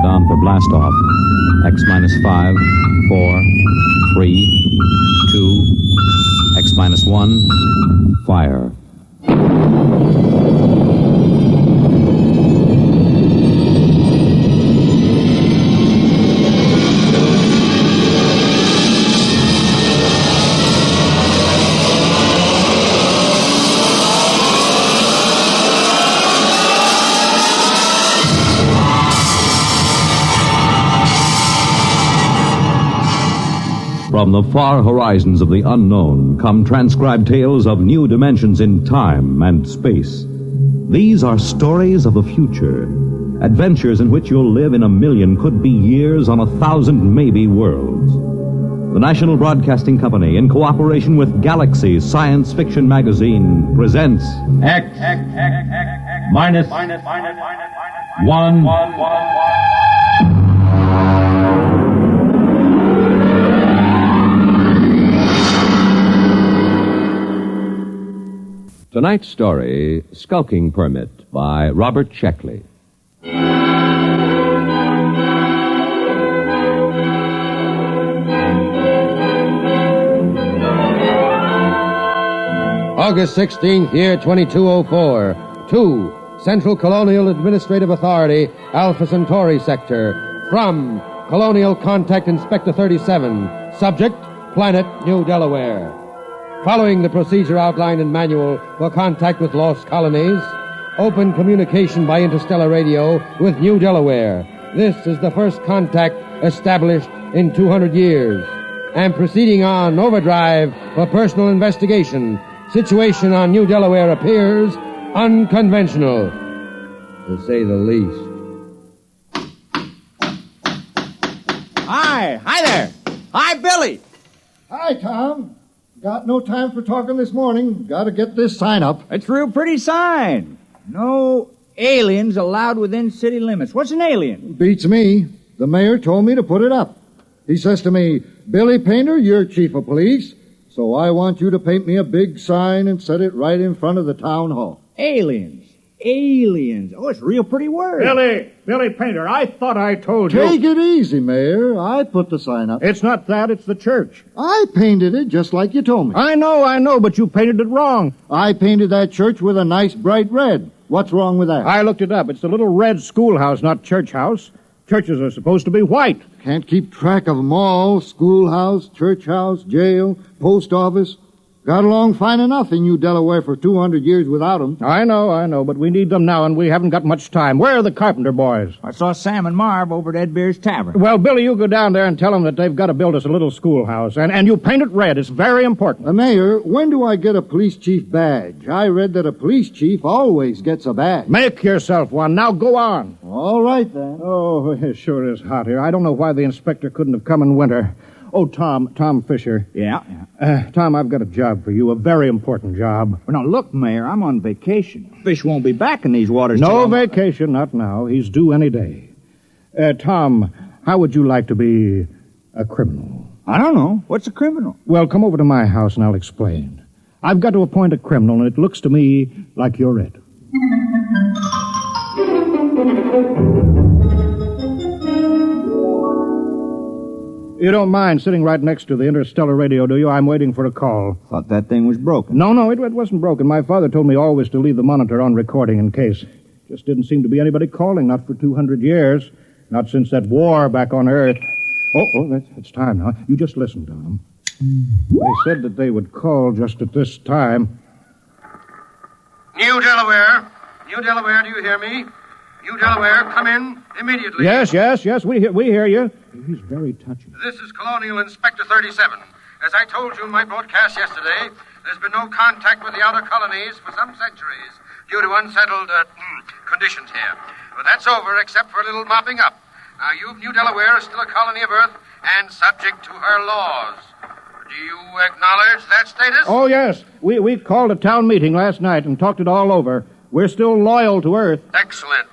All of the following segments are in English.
countdown for blastoff. X minus 5, 4, 3, 2, X minus 1, fire. From the far horizons of the unknown come transcribed tales of new dimensions in time and space. These are stories of the future, adventures in which you'll live in a million could-be years on 1,000 maybe worlds. The National Broadcasting Company, in cooperation with Galaxy Science Fiction Magazine, presents X minus 1. Tonight's story, Skulking Permit, by Robert Sheckley. August 16th, year 2204. 2. Central Colonial Administrative Authority, Alpha Centauri Sector. From Colonial Contact Inspector 37. Subject, Planet New Delaware. Following the procedure outlined in manual for contact with lost colonies, open communication by interstellar radio with New Delaware. This is the first contact established in 200 years. And proceeding on overdrive for personal investigation. Situation on New Delaware appears unconventional, to say the least. Hi there. Hi, Billy. Hi, Tom. Got no time for talking this morning. Got to get this sign up. It's a real pretty sign. No aliens allowed within city limits. What's an alien? Beats me. The mayor told me to put it up. He says to me, Billy Painter, you're chief of police, so I want you to paint me a big sign and set it right in front of the town hall. Aliens. Aliens. Oh, it's a real pretty word. Billy Painter, I thought I told you. Take it easy, Mayor. I put the sign up. It's not that, it's the church. I painted it just like you told me. I know, but you painted it wrong. I painted that church with a nice bright red. What's wrong with that? I looked it up. It's the little red schoolhouse, not church house. Churches are supposed to be white. Can't keep track of them all. Schoolhouse, church house, jail, post office. Got along fine enough in New Delaware for 200 years without them. I know, but we need them now, and we haven't got much time. Where are the carpenter boys? I saw Sam and Marv over at Ed Beer's Tavern. Well, Billy, you go down there and tell them that they've got to build us a little schoolhouse, and you paint it red. It's very important. Mayor, when do I get a police chief badge? I read that a police chief always gets a badge. Make yourself one. Now go on. All right, then. Oh, it sure is hot here. I don't know why the inspector couldn't have come in winter. Oh, Tom Fisher. Yeah? Tom, I've got a job for you, a very important job. Well, now, look, Mayor, I'm on vacation. Fish won't be back in these waters. No vacation, not now. He's due any day. Tom, how would you like to be a criminal? I don't know. What's a criminal? Well, come over to my house and I'll explain. I've got to appoint a criminal, and it looks to me like you're it. You don't mind sitting right next to the interstellar radio, do you? I'm waiting for a call. Thought that thing was broken. No, it wasn't broken. My father told me always to leave the monitor on recording in case. Just didn't seem to be anybody calling, not for 200 years. Not since that war back on Earth. It's time now. You just listen, Tom. They said that they would call just at this time. New Delaware, do you hear me? New Delaware, come in immediately. Yes, we hear you. He's very touchy. This is Colonial Inspector 37. As I told you in my broadcast yesterday, there's been no contact with the outer colonies for some centuries due to unsettled conditions here. But that's over, except for a little mopping up. Now, New Delaware is still a colony of Earth and subject to her laws. Do you acknowledge that status? Oh, yes. We called a town meeting last night and talked it all over. We're still loyal to Earth. Excellent.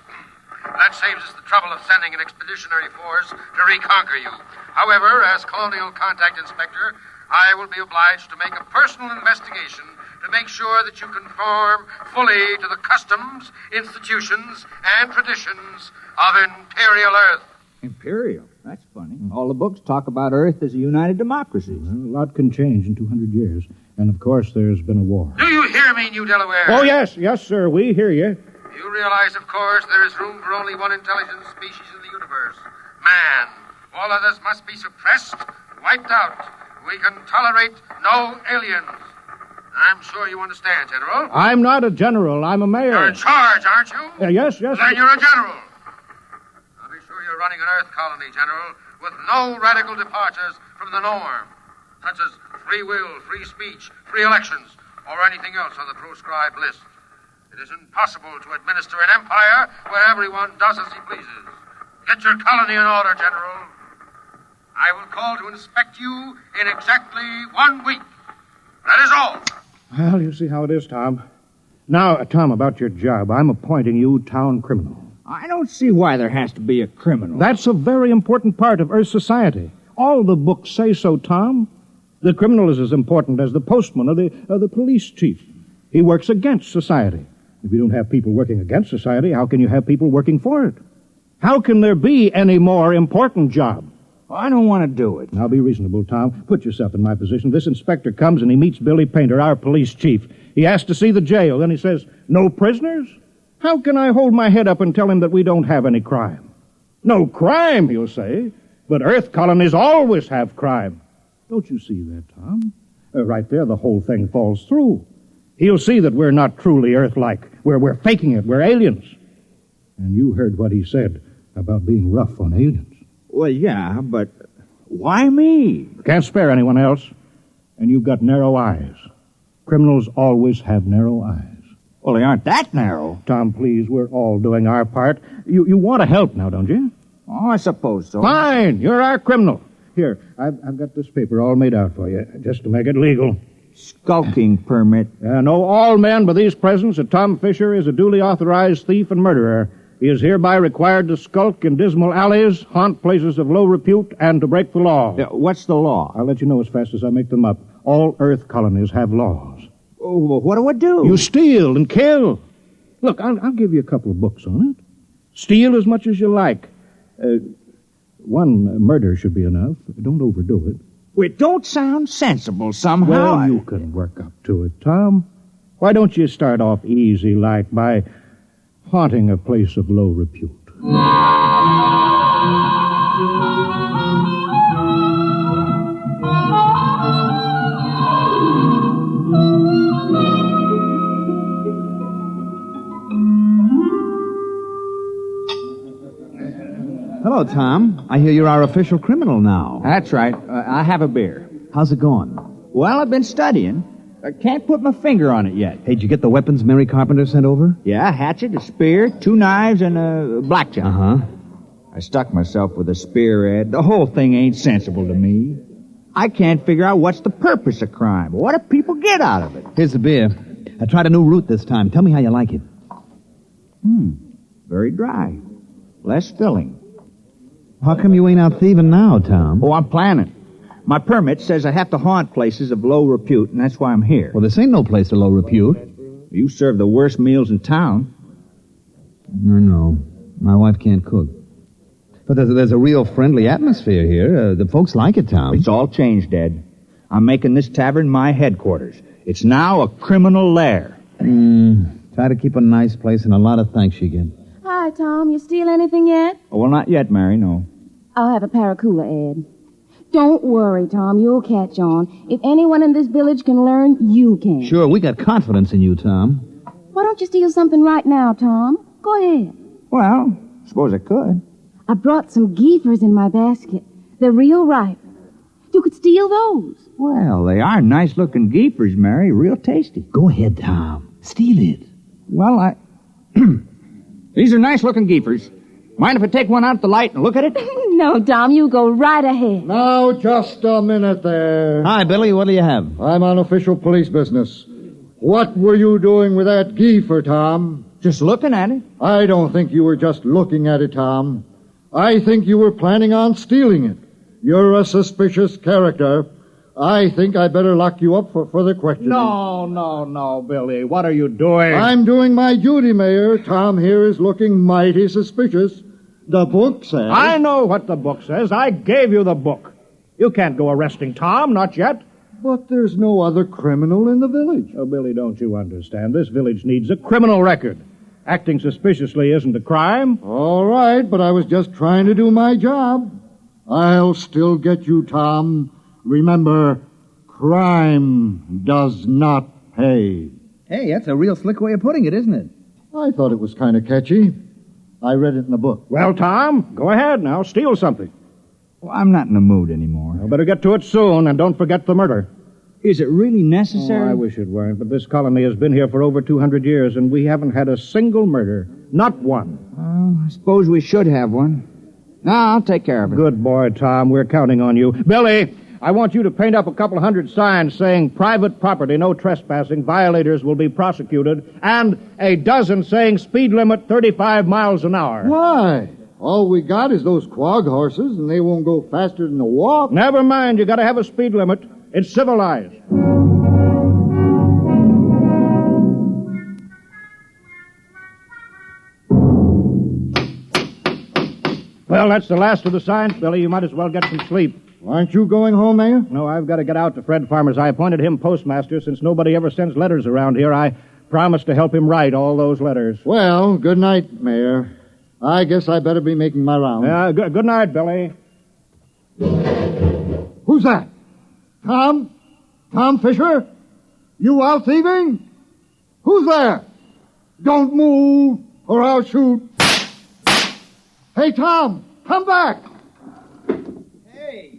That saves us the trouble of sending an expeditionary force to reconquer you. However, as Colonial Contact Inspector, I will be obliged to make a personal investigation to make sure that you conform fully to the customs, institutions, and traditions of Imperial Earth. Imperial? That's funny. All the books talk about Earth as a united democracy. Well, a lot can change in 200 years. And, of course, there's been a war. Do you hear me, New Delaware? Oh, yes. Yes, sir. We hear you. You realize, of course, there is room for only one intelligent species in the universe. Man. All others must be suppressed, wiped out. We can tolerate no aliens. I'm sure you understand, General. I'm not a general. I'm a mayor. You're in charge, aren't you? Yes. Then you're a general. I'll be sure you're running an Earth colony, General, with no radical departures from the norm, such as free will, free speech, free elections, or anything else on the proscribed list. It is impossible to administer an empire where everyone does as he pleases. Get your colony in order, General. I will call to inspect you in exactly 1 week. That is all. Well, you see how it is, Tom. Now, Tom, about your job. I'm appointing you town criminal. I don't see why there has to be a criminal. That's a very important part of Earth society. All the books say so, Tom. The criminal is as important as the postman or the police chief. He works against society. If you don't have people working against society, how can you have people working for it? How can there be any more important job? I don't want to do it. Now, be reasonable, Tom. Put yourself in my position. This inspector comes and he meets Billy Painter, our police chief. He asks to see the jail. Then he says, no prisoners? How can I hold my head up and tell him that we don't have any crime? No crime, he'll say. But Earth colonies always have crime. Don't you see that, Tom? Right there, the whole thing falls through. He'll see that we're not truly Earth-like. We're faking it. We're aliens. And you heard what he said about being rough on aliens. Well, yeah, but why me? Can't spare anyone else. And you've got narrow eyes. Criminals always have narrow eyes. Well, they aren't that narrow. Tom, please, we're all doing our part. You want to help now, don't you? Oh, I suppose so. Fine, you're our criminal. Here, I've got this paper all made out for you, just to make it legal. Skulking permit. Know all men by these presents that Tom Fisher is a duly authorized thief and murderer. He is hereby required to skulk in dismal alleys, haunt places of low repute, and to break the law. What's the law? I'll let you know as fast as I make them up. All Earth colonies have laws. Oh, well, what do I do? You steal and kill. Look, I'll give you a couple of books on it. Steal as much as you like. One murder should be enough. Don't overdo it. Well, it don't sound sensible somehow. Well, you can work up to it, Tom. Why don't you start off easy, like by haunting a place of low repute? Hello, Tom. I hear you're our official criminal now. That's right. I have a beer. How's it going? Well, I've been studying. I can't put my finger on it yet. Hey, did you get the weapons Mary Carpenter sent over? Yeah, a hatchet, a spear, 2 knives, and a blackjack. Uh-huh. I stuck myself with a spear, Ed. The whole thing ain't sensible to me. I can't figure out what's the purpose of crime. What do people get out of it? Here's the beer. I tried a new route this time. Tell me how you like it. Very dry. Less filling. How come you ain't out thieving now, Tom? Oh, I'm planning. My permit says I have to haunt places of low repute, and that's why I'm here. Well, this ain't no place of low repute. You serve the worst meals in town. I know. My wife can't cook. But there's a real friendly atmosphere here. The folks like it, Tom. It's all changed, Ed. I'm making this tavern my headquarters. It's now a criminal lair. Try to keep a nice place, and a lot of thanks you get. Hi, Tom. You steal anything yet? Oh, well, not yet, Mary, no. I'll have a Paracuda, Ed. Don't worry, Tom. You'll catch on. If anyone in this village can learn, you can. Sure, we got confidence in you, Tom. Why don't you steal something right now, Tom? Go ahead. Well, suppose I could. I brought some geefers in my basket. They're real ripe. You could steal those. Well, they are nice-looking geefers, Mary. Real tasty. Go ahead, Tom. Steal it. Well, These are nice-looking geefers. Mind if I take one out the light and look at it? No, Tom, you go right ahead. Now, just a minute there. Hi, Billy. What do you have? I'm on official police business. What were you doing with that geifer, Tom? Just looking at it. I don't think you were just looking at it, Tom. I think you were planning on stealing it. You're a suspicious character. I think I better lock you up for further questioning. No, Billy. What are you doing? I'm doing my duty, Mayor. Tom here is looking mighty suspicious. The book says... I know what the book says. I gave you the book. You can't go arresting Tom, not yet. But there's no other criminal in the village. Oh, Billy, don't you understand? This village needs a criminal record. Acting suspiciously isn't a crime. All right, but I was just trying to do my job. I'll still get you, Tom. Remember, crime does not pay. Hey, that's a real slick way of putting it, isn't it? I thought it was kind of catchy. I read it in the book. Well, Tom, go ahead now. Steal something. Well, I'm not in the mood anymore. You better get to it soon, and don't forget the murder. Is it really necessary? Oh, I wish it weren't, but this colony has been here for over 200 years, and we haven't had a single murder. Not one. Well, I suppose we should have one. No, I'll take care of it. Good boy, Tom. We're counting on you. Billy, I want you to paint up a couple hundred signs saying private property, no trespassing, violators will be prosecuted, and a dozen saying speed limit 35 miles an hour. Why? All we got is those quag horses, and they won't go faster than a walk. Never mind. You got to have a speed limit. It's civilized. Well, that's the last of the signs, Billy. You might as well get some sleep. Aren't you going home, Mayor? No, I've got to get out to Fred Farmers. I appointed him postmaster. Since nobody ever sends letters around here, I promised to help him write all those letters. Well, good night, Mayor. I guess I better be making my rounds. Yeah, good night, Billy. Who's that? Tom? Tom Fisher? You out thieving? Who's there? Don't move, or I'll shoot. Hey, Tom, come back. Hey,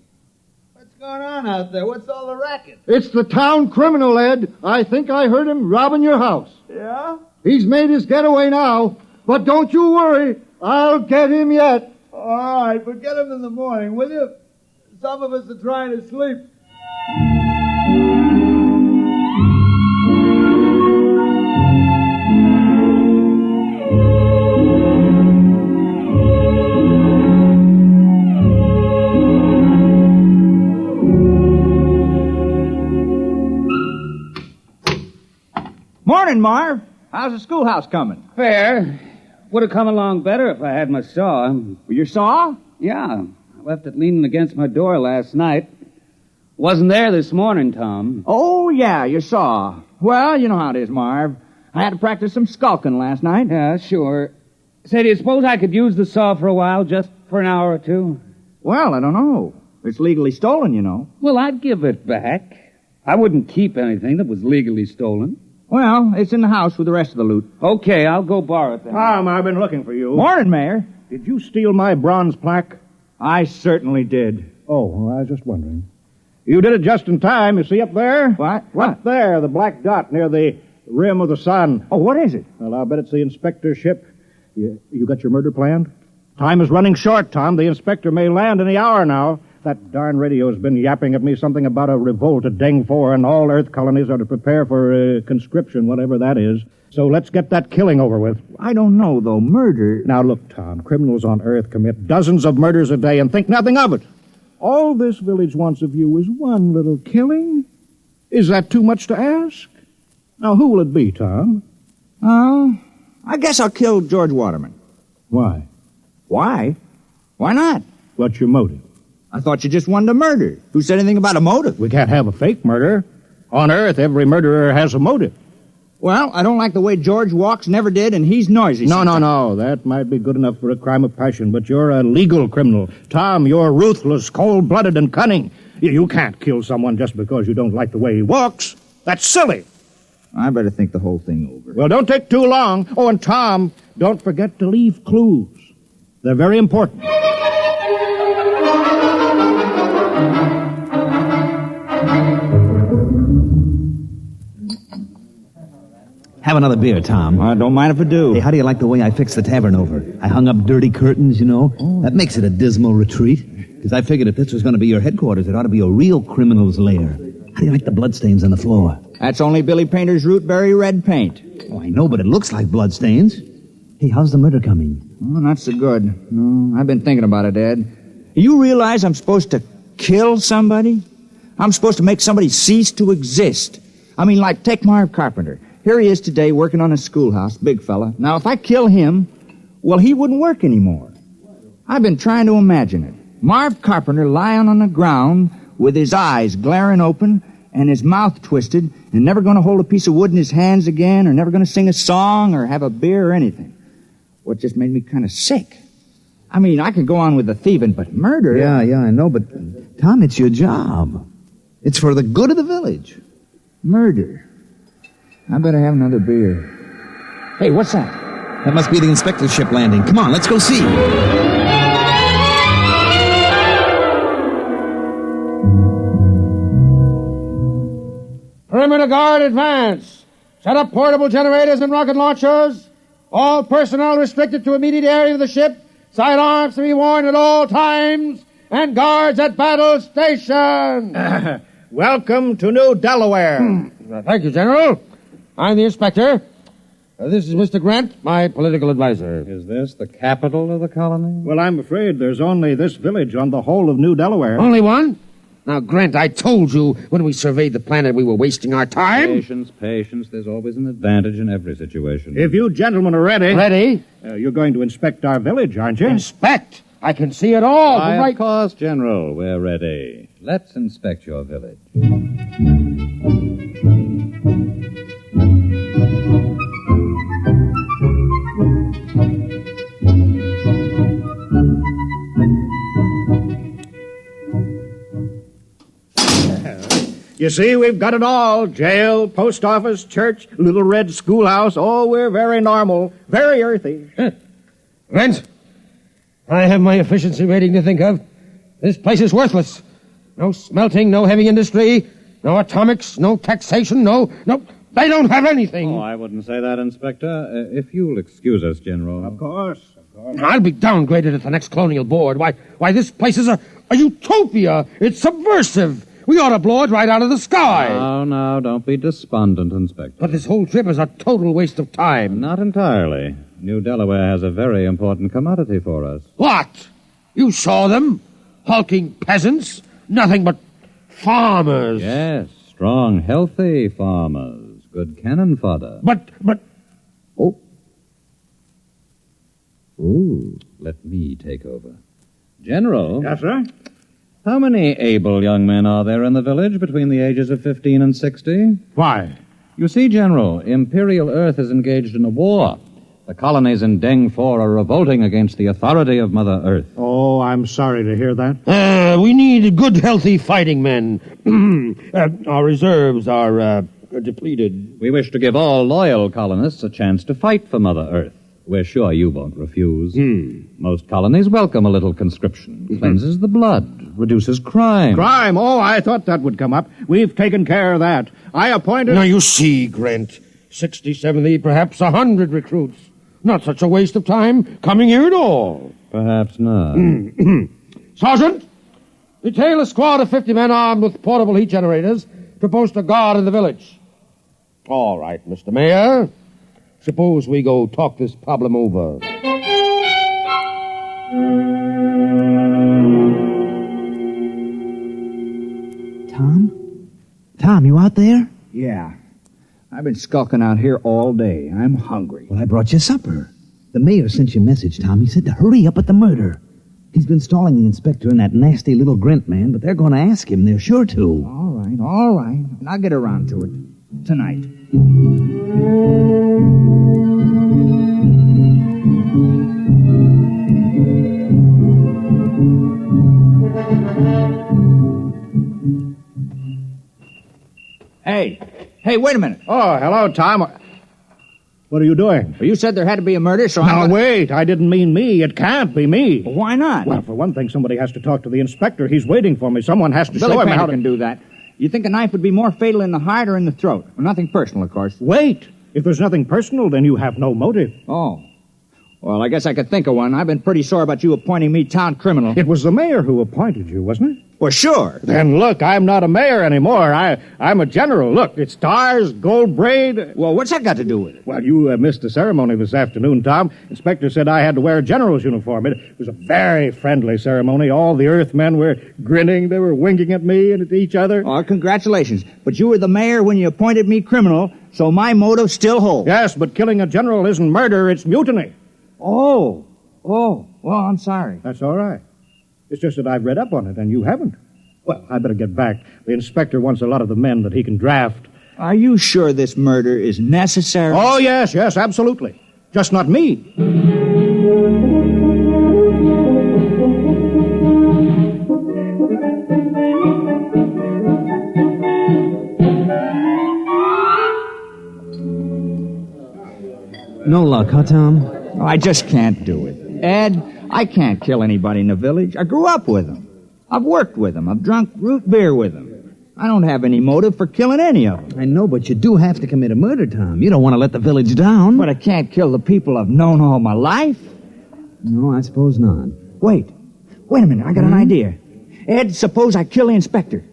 what's going on out there? What's all the racket? It's the town criminal, Ed. I think I heard him robbing your house. Yeah? He's made his getaway now, but don't you worry. I'll get him yet. All right, but get him in the morning, will you? Some of us are trying to sleep. Morning, Marv. How's the schoolhouse coming? Fair. Would have come along better if I had my saw. Your saw? Yeah. I left it leaning against my door last night. Wasn't there this morning, Tom. Oh, yeah, your saw. Well, you know how it is, Marv. I had to practice some skulking last night. Yeah, sure. Say, do you suppose I could use the saw for a while, just for an hour or two? Well, I don't know. It's legally stolen, you know. Well, I'd give it back. I wouldn't keep anything that was legally stolen. Well, it's in the house with the rest of the loot. Okay, I'll go borrow it then. Tom, I've been looking for you. Morning, Mayor. Did you steal my bronze plaque? I certainly did. Oh, well, I was just wondering. You did it just in time. You see up there? What? Up there, the black dot near the rim of the sun. Oh, what is it? Well, I'll bet it's the inspector's ship. You got your murder planned? Time is running short, Tom. The inspector may land any hour now. That darn radio's been yapping at me something about a revolt at Deng 4, and all Earth colonies are to prepare for conscription, whatever that is. So let's get that killing over with. I don't know, though. Murder... Now, look, Tom, criminals on Earth commit dozens of murders a day and think nothing of it. All this village wants of you is one little killing. Is that too much to ask? Now, who will it be, Tom? Oh, I guess I'll kill George Waterman. Why? Why? Why not? What's your motive? I thought you just wanted to murder. Who said anything about a motive? We can't have a fake murder. On Earth, every murderer has a motive. Well, I don't like the way George walks, never did, and he's noisy. No. That might be good enough for a crime of passion, but you're a legal criminal. Tom, you're ruthless, cold-blooded, and cunning. You can't kill someone just because you don't like the way he walks. That's silly. I better think the whole thing over. Well, don't take too long. Oh, and Tom, don't forget to leave clues. They're very important. Have another beer, Tom. I don't mind if I do. Hey, how do you like the way I fixed the tavern over? I hung up dirty curtains, you know. That makes it a dismal retreat. Because I figured if this was going to be your headquarters, it ought to be a real criminal's lair. How do you like the bloodstains on the floor? That's only Billy Painter's rootberry red paint. Oh, I know, but it looks like bloodstains. Hey, how's the murder coming? Oh, not so good. No, I've been thinking about it, Ed. You realize I'm supposed to kill somebody? I'm supposed to make somebody cease to exist. I mean, like, take Marv Carpenter. Here he is today working on a schoolhouse, big fella. Now, if I kill him, well, he wouldn't work anymore. I've been trying to imagine it. Marv Carpenter lying on the ground with his eyes glaring open and his mouth twisted and never going to hold a piece of wood in his hands again or never going to sing a song or have a beer or anything. Well, it just made me kind of sick. I mean, I could go on with the thieving, but murder... Yeah, I know, but, Tom, it's your job. It's for the good of the village. Murder. I better have another beer. Hey, what's that? That must be the inspector's ship landing. Come on, let's go see. Perimeter guard, advance. Set up portable generators and rocket launchers. All personnel restricted to immediate area of the ship. Sidearms to be worn at all times. And guards at battle station. Welcome to New Delaware. Thank you, General. I'm the inspector. This is Mr. Grant, my political advisor. Is this the capital of the colony? Well, I'm afraid there's only this village on the whole of New Delaware. Only one? Now, Grant, I told you when we surveyed the planet we were wasting our time. Patience. There's always an advantage in every situation. If you gentlemen are ready... Ready? You're going to inspect our village, aren't you? Inspect? I can see it all. Why, of course, General. We're ready. Let's inspect your village. You see, we've got it all. Jail, post office, church, little red schoolhouse. Oh, we're very normal, very earthy. Grant, I have my efficiency rating to think of. This place is worthless. No smelting, no heavy industry, no atomics, no taxation, no, they don't have anything. Oh, I wouldn't say that, Inspector. If you'll excuse us, General. Of course. I'll be downgraded at the next colonial board. Why, this place is a utopia. It's subversive. We ought to blow it right out of the sky. No, don't be despondent, Inspector. But this whole trip is a total waste of time. Not entirely. New Delaware has a very important commodity for us. What? You saw them? Hulking peasants? Nothing but farmers. Yes, strong, healthy farmers. Good cannon fodder. But... Oh. Ooh, let me take over. General. Yes, sir? How many able young men are there in the village between the ages of 15 and 60? Why? You see, General, Imperial Earth is engaged in a war. The colonies in Deng 4 are revolting against the authority of Mother Earth. Oh, I'm sorry to hear that. We need good, healthy fighting men. Our reserves are depleted. We wish to give all loyal colonists a chance to fight for Mother Earth. We're sure you won't refuse. Most colonies welcome a little conscription. Cleanses the blood, reduces crime. Crime? Oh, I thought that would come up. We've taken care of that. I appointed... Now, you see, Grant, 60, 70, perhaps 100 recruits. Not such a waste of time coming here at all. Perhaps not. Sergeant, detail a squad of 50 men armed with portable heat generators to post a guard in the village. All right, Mr. Mayor. Suppose we go talk this problem over. Tom, you out there? Yeah. I've been skulking out here all day. I'm hungry. Well, I brought you supper. The mayor sent you a message, Tom. He said to hurry up at the murder. He's been stalling the inspector and that nasty little Grint man, but they're going to ask him. They're sure to. All right. I'll get around to it tonight. Hey, wait a minute. Oh, hello, Tom. What are you doing? Well, you said there had to be a murder, so Now, wait. I didn't mean me. It can't be me. Well, why not? Well, for one thing, somebody has to talk to the inspector. He's waiting for me. Someone has to Billy show him Painter how to... can do that. You think a knife would be more fatal in the heart or in the throat? Well, nothing personal, of course. Wait. If there's nothing personal, then you have no motive. Oh. Well, I guess I could think of one. I've been pretty sore about you appointing me town criminal. It was the mayor who appointed you, wasn't it? Well, sure. Then look, I'm not a mayor anymore. I'm a general. Look, it's stars, gold braid. Well, what's that got to do with it? Well, you missed the ceremony this afternoon, Tom. Inspector said I had to wear a general's uniform. It was a very friendly ceremony. All the Earthmen were grinning. They were winking at me and at each other. Oh, congratulations. But you were the mayor when you appointed me criminal, so my motive still holds. Yes, but killing a general isn't murder, it's mutiny. Oh. Oh, well, I'm sorry. That's all right. It's just that I've read up on it, and you haven't. Well, I better get back. The inspector wants a lot of the men that he can draft. Are you sure this murder is necessary? Oh, yes, absolutely. Just not me. No luck, huh, Tom? Oh, I just can't do it. Ed, I can't kill anybody in the village. I grew up with them. I've worked with them. I've drunk root beer with them. I don't have any motive for killing any of them. I know, but you do have to commit a murder, Tom. You don't want to let the village down. But I can't kill the people I've known all my life. No, I suppose not. Wait a minute. I got an idea. Ed, suppose I kill the inspector.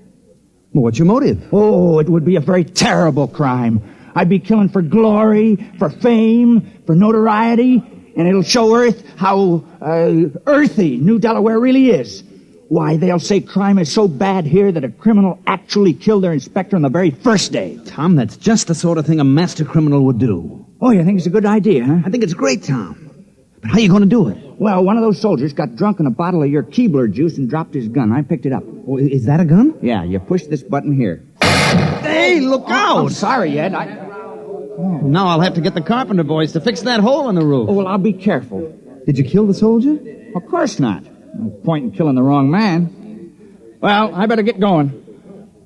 Well, what's your motive? Oh, it would be a very terrible crime. I'd be killing for glory, for fame, for notoriety, and it'll show Earth how earthy New Delaware really is. Why, they'll say crime is so bad here that a criminal actually killed their inspector on the very first day. Tom, that's just the sort of thing a master criminal would do. Oh, you think it's a good idea, huh? I think it's great, Tom. But how are you going to do it? Well, one of those soldiers got drunk on a bottle of your Keebler juice and dropped his gun. I picked it up. Oh, is that a gun? Yeah, you push this button here. Hey, look out! I'm sorry, Ed. Now I'll have to get the carpenter boys to fix that hole in the roof. Oh, well, I'll be careful. Did you kill the soldier? Of course not. No point in killing the wrong man. Well, I better get going.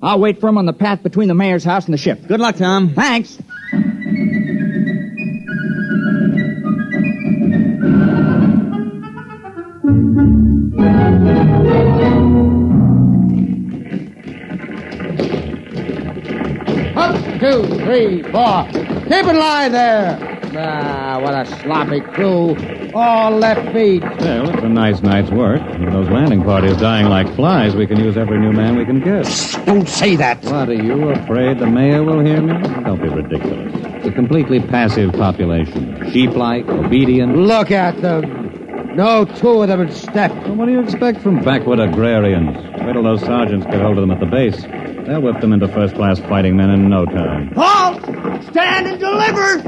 I'll wait for him on the path between the mayor's house and the ship. Good luck, Tom. Thanks. Up, 2, 3, 4. Keep in line there. Ah, what a sloppy crew. All left feet. Well, it's a nice night's work. With those landing parties dying like flies, we can use every new man we can get. Don't say that. What, are you afraid the mayor will hear me? Don't be ridiculous. It's a completely passive population. Sheep-like, obedient. Look at them. No two of them in step. Well, what do you expect from backwood agrarians? Wait till those sergeants get hold of them at the base. They'll whip them into first-class fighting men in no time. Halt! Stand and deliver!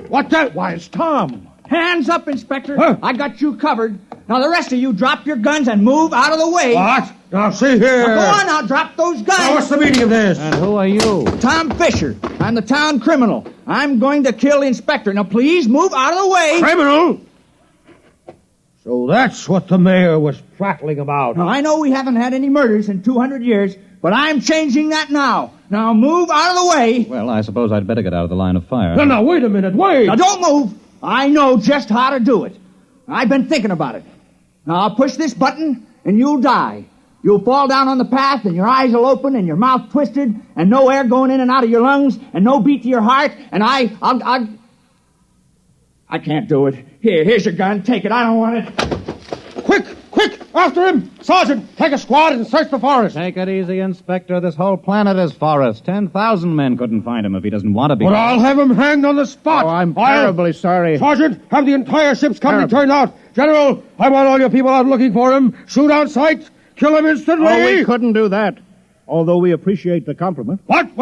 What the? Why, it's Tom. Hands up, Inspector. Huh? I got you covered. Now, the rest of you drop your guns and move out of the way. What? Now, see here. Now, go on, now, drop those guns. Now, what's the meaning of this? And who are you? Tom Fisher. I'm the town criminal. I'm going to kill the inspector. Now, please move out of the way. Criminal? So that's what the mayor was prattling about. Now, I know we haven't had any murders in 200 years, but I'm changing that now. Now, move out of the way. Well, I suppose I'd better get out of the line of fire. No, wait a minute, wait. Now, don't move. I know just how to do it. I've been thinking about it. Now, I'll push this button, and you'll die. You'll fall down on the path, and your eyes will open, and your mouth twisted, and no air going in and out of your lungs, and no beat to your heart, and I can't do it. Here's your gun. Take it. I don't want it. Quick, after him. Sergeant, take a squad and search the forest. Take it easy, Inspector. This whole planet is forest. 10,000 men couldn't find him if he doesn't want to be. But I'll have him hanged on the spot. Oh, I'm terribly sorry. Sergeant, have the entire ship's company turned out. General, I want all your people out looking for him. Shoot on sight. Kill him instantly. Oh, we couldn't do that. Although we appreciate the compliment. What?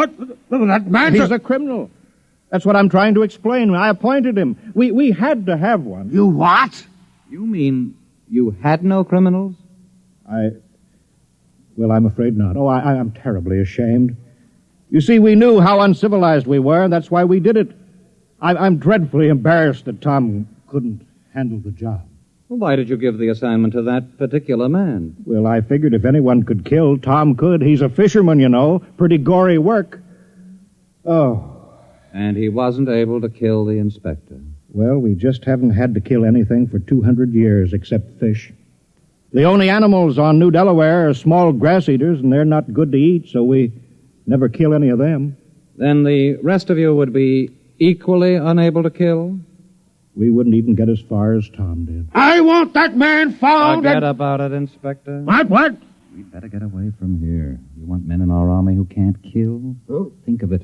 That man's He's a criminal. That's what I'm trying to explain. I appointed him. We had to have one. You what? You mean you had no criminals? Well, I'm afraid not. Oh, I'm terribly ashamed. You see, we knew how uncivilized we were, and that's why we did it. I'm dreadfully embarrassed that Tom couldn't handle the job. Well, why did you give the assignment to that particular man? Well, I figured if anyone could kill, Tom could. He's a fisherman, you know. Pretty gory work. Oh. And he wasn't able to kill the inspector. Well, we just haven't had to kill anything for 200 years except fish. The only animals on New Delaware are small grass eaters, and they're not good to eat, so we never kill any of them. Then the rest of you would be equally unable to kill? We wouldn't even get as far as Tom did. I want that man found. Forget about it, Inspector. What? We'd better get away from here. You want men in our army who can't kill? Oh. Think of it.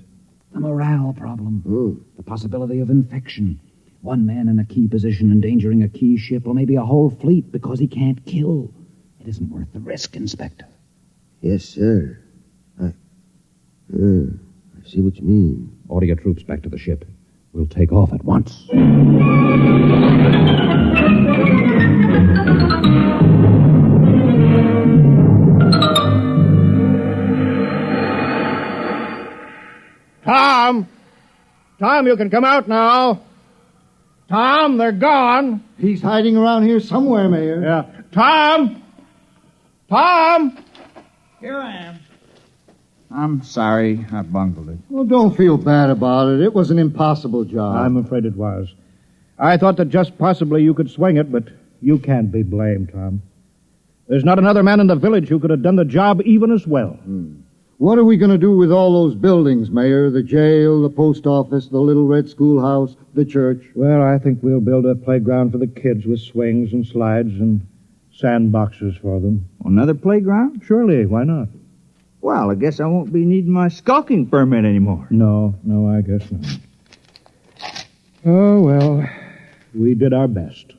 The morale problem. Oh. The possibility of infection. One man in a key position endangering a key ship or maybe a whole fleet because he can't kill. It isn't worth the risk, Inspector. Yes, sir. I see what you mean. Order your troops back to the ship. We'll take off at once. Tom, you can come out now. Tom, they're gone. He's hiding around here somewhere, Mayor. Yeah. Tom! Tom! Here I am. I'm sorry I bungled it. Well, don't feel bad about it. It was an impossible job. I'm afraid it was. I thought that just possibly you could swing it, but you can't be blamed, Tom. There's not another man in the village who could have done the job even as well. What are we going to do with all those buildings, Mayor? The jail, the post office, the little red schoolhouse, the church? Well, I think we'll build a playground for the kids with swings and slides and sandboxes for them. Another playground? Surely, why not? Well, I guess I won't be needing my skulking permit anymore. No, I guess not. Oh, well, we did our best.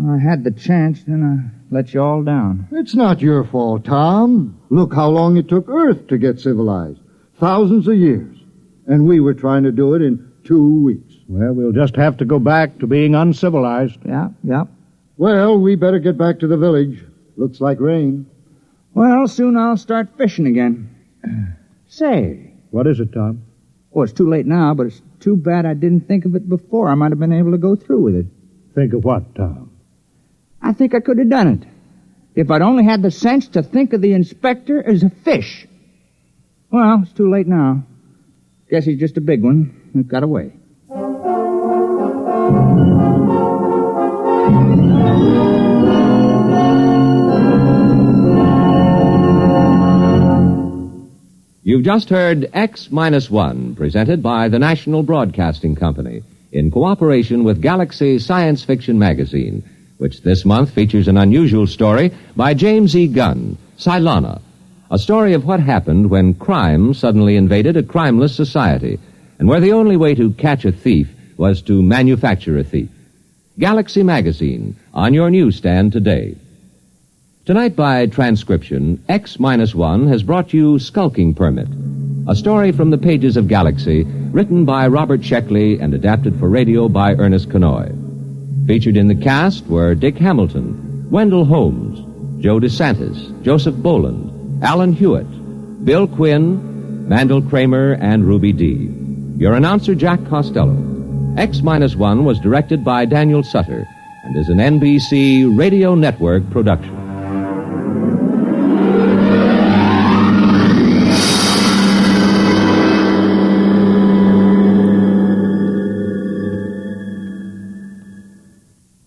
I had the chance, then I let you all down. It's not your fault, Tom. Look how long it took Earth to get civilized. Thousands of years. And we were trying to do it in 2 weeks. Well, we'll just have to go back to being uncivilized. Yeah. Well, we better get back to the village. Looks like rain. Well, soon I'll start fishing again. Say. What is it, Tom? Oh, it's too late now, but it's too bad I didn't think of it before. I might have been able to go through with it. Think of what, Tom? I think I could have done it. If I'd only had the sense to think of the inspector as a fish. Well, it's too late now. Guess he's just a big one who got away. You've just heard X-1, presented by the National Broadcasting Company, in cooperation with Galaxy Science Fiction Magazine, which this month features an unusual story by James E. Gunn, Cylona, a story of what happened when crime suddenly invaded a crimeless society, and where the only way to catch a thief was to manufacture a thief. Galaxy Magazine, on your newsstand today. Tonight, by transcription, X-1 has brought you Skulking Permit, a story from the pages of Galaxy, written by Robert Sheckley and adapted for radio by Ernest Kenoy. Featured in the cast were Dick Hamilton, Wendell Holmes, Joe DeSantis, Joseph Boland, Alan Hewitt, Bill Quinn, Mandel Kramer, and Ruby Dee. Your announcer, Jack Costello. X-1 was directed by Daniel Sutter and is an NBC Radio Network production.